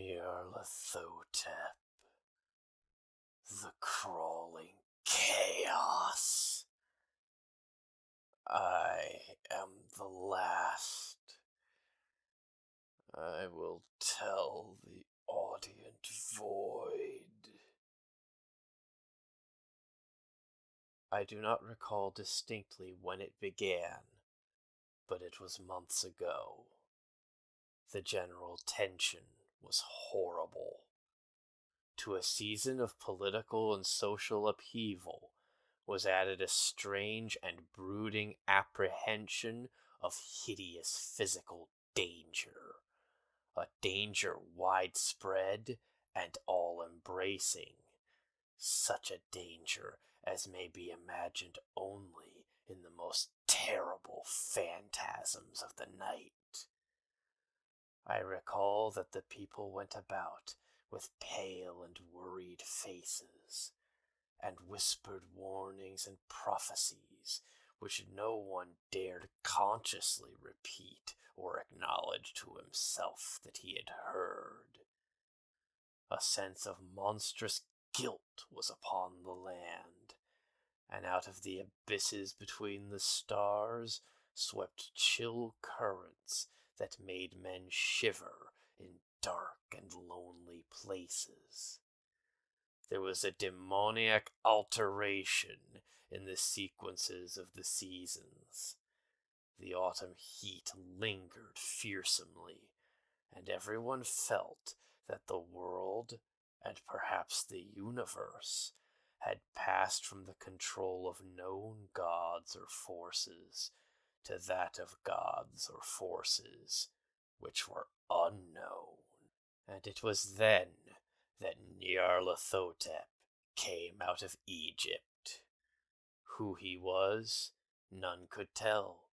Nyarlathotep, the crawling chaos. I am the last. I will tell the audient void. I do not recall distinctly when it began, but it was months ago. The general tension was horrible. To a season of political and social upheaval was added a strange and brooding apprehension of hideous physical danger, a danger widespread and all-embracing, such a danger as may be imagined only in the most terrible phantasms of the night. I recall that the people went about with pale and worried faces, and whispered warnings and prophecies which no one dared consciously repeat or acknowledge to himself that he had heard. A sense of monstrous guilt was upon the land, and out of the abysses between the stars swept chill currents that made men shiver in dark and lonely places. There was a demoniac alteration in the sequences of the seasons. The autumn heat lingered fearsomely, and everyone felt that the world, and perhaps the universe, had passed from the control of known gods or forces to that of gods or forces which were unknown. And it was then that Nyarlathotep came out of Egypt. Who he was, none could tell,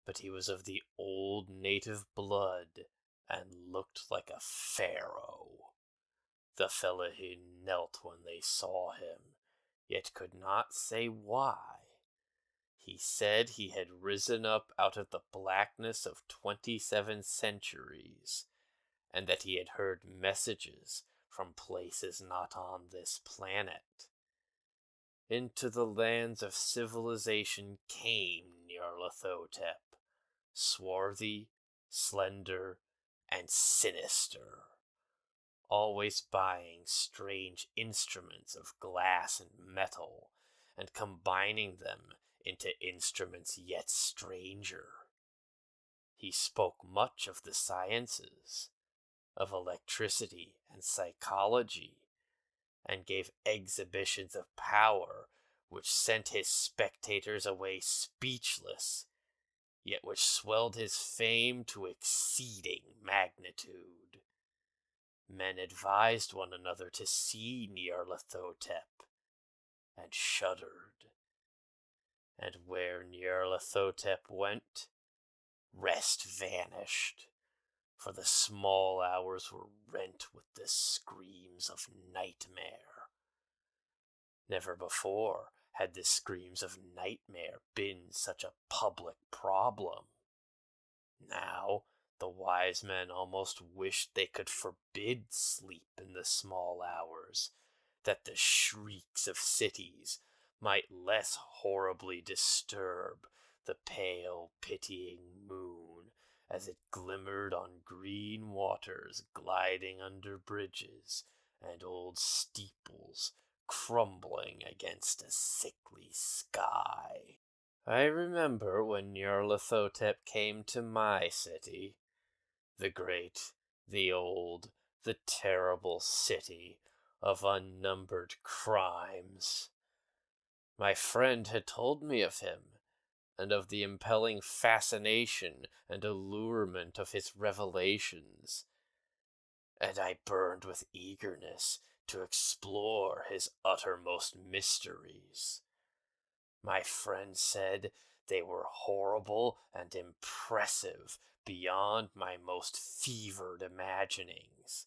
but he was of the old native blood and looked like a pharaoh. The fellahin knelt when they saw him, yet could not say why. He said he had risen up out of the blackness of 27 centuries, and that he had heard messages from places not on this planet. Into the lands of civilization came Nyarlathotep, swarthy, slender, and sinister, always buying strange instruments of glass and metal, and combining them into instruments yet stranger. He spoke much of the sciences, of electricity and psychology, and gave exhibitions of power which sent his spectators away speechless, yet which swelled his fame to exceeding magnitude. Men advised one another to see Nyarlathotep, and shuddered. And where Nyarlathotep went, rest vanished, for the small hours were rent with the screams of nightmare. Never before had the screams of nightmare been such a public problem. Now, the wise men almost wished they could forbid sleep in the small hours, that the shrieks of cities might less horribly disturb the pale, pitying moon as it glimmered on green waters gliding under bridges and old steeples crumbling against a sickly sky. I remember when Nyarlathotep came to my city, the great, the old, the terrible city of unnumbered crimes. My friend had told me of him, and of the impelling fascination and allurement of his revelations, and I burned with eagerness to explore his uttermost mysteries. My friend said they were horrible and impressive beyond my most fevered imaginings,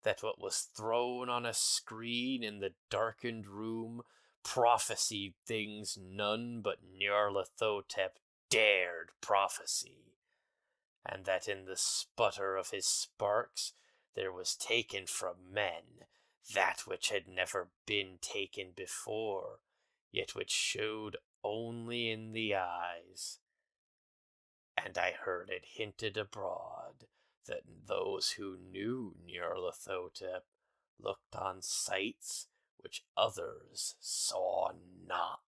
that what was thrown on a screen in the darkened room prophesied things none but Nyarlathotep dared prophesy, and that in the sputter of his sparks there was taken from men that which had never been taken before, yet which showed only in the eyes. And I heard it hinted abroad that those who knew Nyarlathotep looked on sights which others saw not.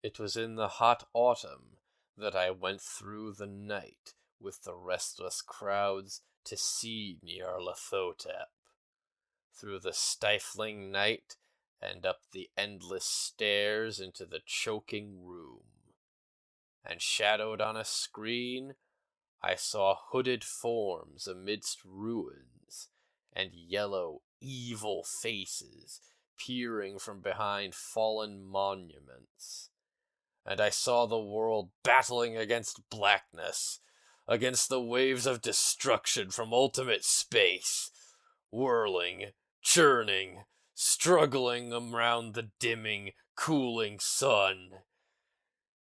It was in the hot autumn that I went through the night with the restless crowds to see Nyarlathotep. Through the stifling night and up the endless stairs into the choking room. And shadowed on a screen, I saw hooded forms amidst ruins, and yellow, evil faces peering from behind fallen monuments. And I saw the world battling against blackness, against the waves of destruction from ultimate space, whirling, churning, struggling around the dimming, cooling sun.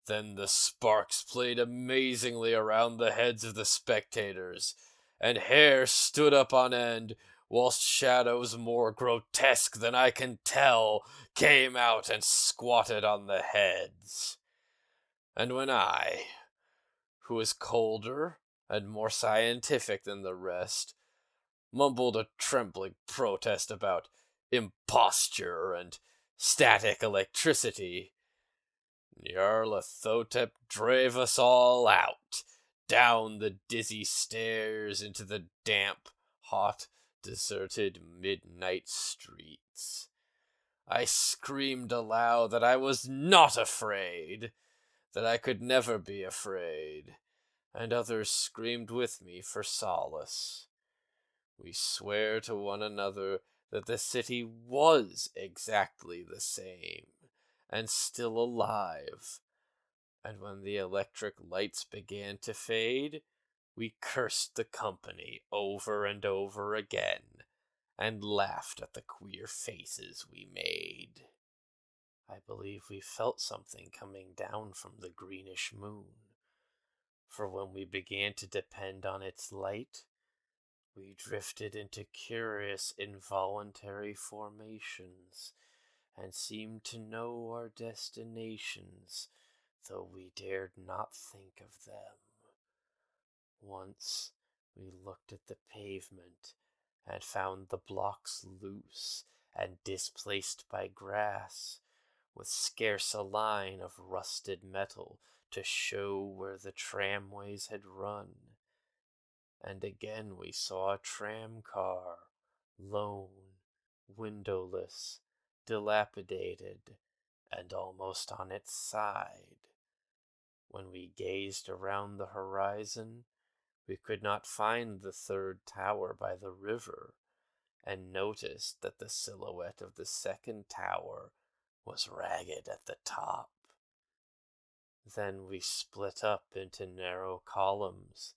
Then the sparks played amazingly around the heads of the spectators, and hair stood up on end, whilst shadows more grotesque than I can tell came out and squatted on the heads. And when I, who was colder and more scientific than the rest, mumbled a trembling protest about imposture and static electricity, Nyarlathotep drave us all out, down the dizzy stairs into the damp, hot, deserted midnight streets. I screamed aloud that I was not afraid, that I could never be afraid, and others screamed with me for solace. We swore to one another that the city was exactly the same, and still alive, and when the electric lights began to fade, we cursed the company over and over again, and laughed at the queer faces we made. I believe we felt something coming down from the greenish moon, for when we began to depend on its light, we drifted into curious involuntary formations, and seemed to know our destinations, though we dared not think of them. Once we looked at the pavement, and found the blocks loose and displaced by grass, with scarce a line of rusted metal to show where the tramways had run. And again we saw a tram car, lone, windowless, dilapidated, and almost on its side. When we gazed around the horizon, we could not find the third tower by the river, and noticed that the silhouette of the second tower was ragged at the top. Then we split up into narrow columns,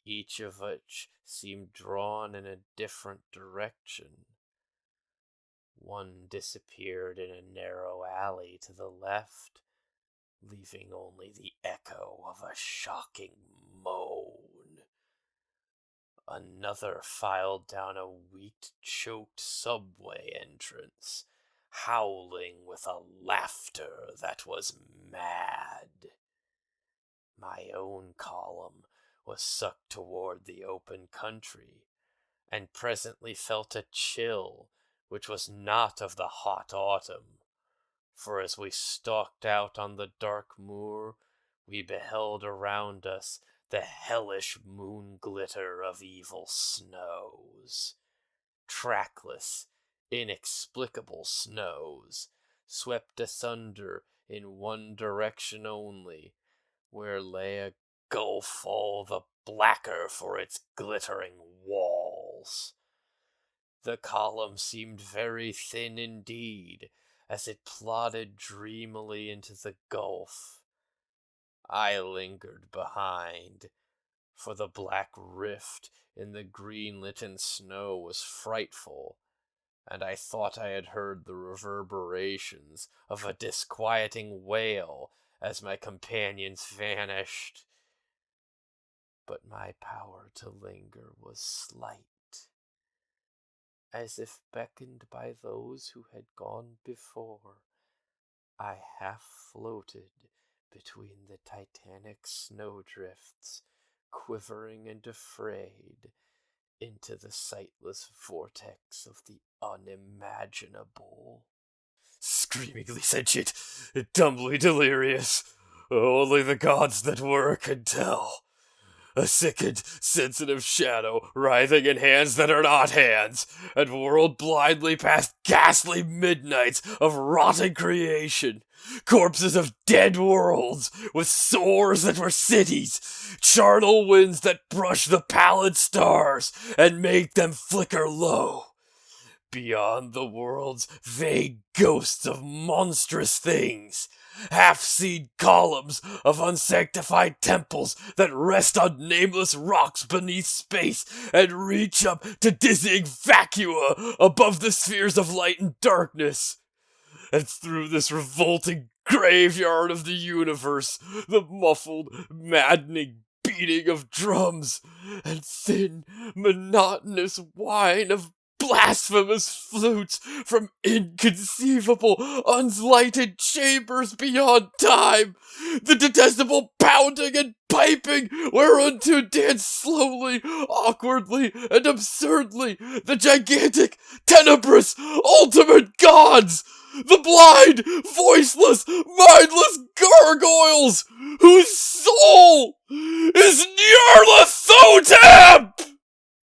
each of which seemed drawn in a different direction. One disappeared in a narrow alley to the left, leaving only the echo of a shocking moan. Another filed down a wheat-choked subway entrance, howling with a laughter that was mad. My own column was sucked toward the open country, and presently felt a chill which was not of the hot autumn, for as we stalked out on the dark moor, we beheld around us the hellish moon glitter of evil snows. Trackless, inexplicable snows, swept asunder in one direction only, where lay a gulf all the blacker for its glittering walls. The column seemed very thin indeed, as it plodded dreamily into the gulf. I lingered behind, for the black rift in the green-litten snow was frightful, and I thought I had heard the reverberations of a disquieting wail as my companions vanished. But my power to linger was slight, as if beckoned by those who had gone before, I half floated between the titanic snowdrifts, quivering and afraid, into the sightless vortex of the unimaginable. Screamingly sentient, dumbly delirious, only the gods that were could tell. A sickened, sensitive shadow writhing in hands that are not hands, and whirled blindly past ghastly midnights of rotting creation. Corpses of dead worlds, with sores that were cities, charnel winds that brushed the pallid stars and made them flicker low. Beyond the worlds, vague ghosts of monstrous things, half-seen columns of unsanctified temples that rest on nameless rocks beneath space and reach up to dizzying vacua above the spheres of light and darkness. And through this revolting graveyard of the universe, the muffled, maddening beating of drums and thin, monotonous whine of blasphemous flutes from inconceivable, unlighted chambers beyond time, the detestable pounding and piping whereunto dance slowly, awkwardly, and absurdly the gigantic, tenebrous, ultimate gods, the blind, voiceless, mindless gargoyles, whose soul is Nyarlathotep!